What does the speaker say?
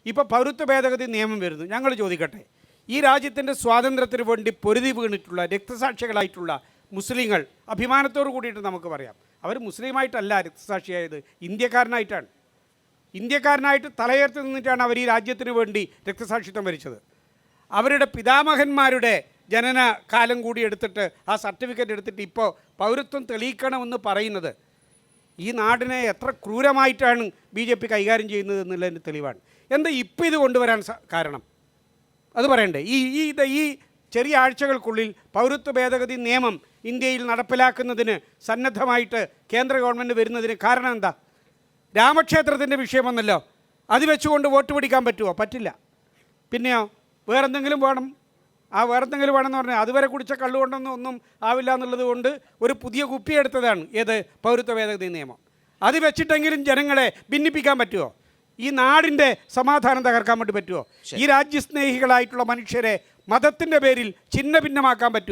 ഇപ്പോൾ പൗരത്വ ഭേദഗതി നിയമം വരുന്നു. ഞങ്ങൾ ചോദിക്കട്ടെ, ഈ രാജ്യത്തിൻ്റെ സ്വാതന്ത്ര്യത്തിന് വേണ്ടി പൊരുതി വീണിട്ടുള്ള രക്തസാക്ഷികളായിട്ടുള്ള മുസ്ലിങ്ങൾ അഭിമാനത്തോട് കൂടിയിട്ട് നമുക്ക് പറയാം, അവർ മുസ്ലിമായിട്ടല്ല രക്തസാക്ഷിയായത്, ഇന്ത്യക്കാരനായിട്ടാണ്. ഇന്ത്യക്കാരനായിട്ട് തലയുയർത്തി നിന്നിട്ടാണ് അവർ ഈ രാജ്യത്തിന് വേണ്ടി രക്തസാക്ഷിത്വം വരിച്ചത്. അവരുടെ പിതാമഹന്മാരുടെ ജനന കാലം കൂടി എടുത്തിട്ട് ആ സർട്ടിഫിക്കറ്റ് എടുത്തിട്ട് ഇപ്പോൾ പൗരത്വം തെളിയിക്കണമെന്ന് പറയുന്നത് ഈ നാടിനെ എത്ര ക്രൂരമായിട്ടാണ് BJP കൈകാര്യം ചെയ്യുന്നത് എന്നുള്ളതിൻ്റെ തെളിവാണ്. എന്താ ഇപ്പോൾ ഇത് കൊണ്ടുവരാൻ കാരണം? അത് പറയണ്ടേ? ഈ ചെറിയ ആഴ്ചകൾക്കുള്ളിൽ പൗരത്വ ഭേദഗതി നിയമം ഇന്ത്യയിൽ നടപ്പിലാക്കുന്നതിന് സന്നദ്ധമായിട്ട് കേന്ദ്ര ഗവൺമെൻറ് വരുന്നതിന് കാരണം എന്താ? രാമക്ഷേത്രത്തിൻ്റെ വിഷയം വന്നല്ലോ, അത് വെച്ചുകൊണ്ട് വോട്ട് പിടിക്കാൻ പറ്റുമോ? പറ്റില്ല. പിന്നെയോ വേറെന്തെങ്കിലും വേണം. ആ വേറെന്തെങ്കിലും വേണമെന്ന് പറഞ്ഞാൽ അതുവരെ കുടിച്ച കള്ളുകൊണ്ടൊന്നും ഒന്നും ആവില്ല എന്നുള്ളത് കൊണ്ട് ഒരു പുതിയ കുപ്പി എടുത്തതാണ് ഏത് പൗരത്വ ഭേദഗതി നിയമം. അത് വെച്ചിട്ടെങ്കിലും ജനങ്ങളെ ഭിന്നിപ്പിക്കാൻ പറ്റുമോ? ഈ നാടിൻ്റെ സമാധാനം തകർക്കാൻ വേണ്ടി പറ്റുമോ? ഈ രാജ്യസ്നേഹികളായിട്ടുള്ള മനുഷ്യരെ മതത്തിൻ്റെ പേരിൽ ഛിന്ന ഭിന്നമാക്കാൻ പറ്റുമോ?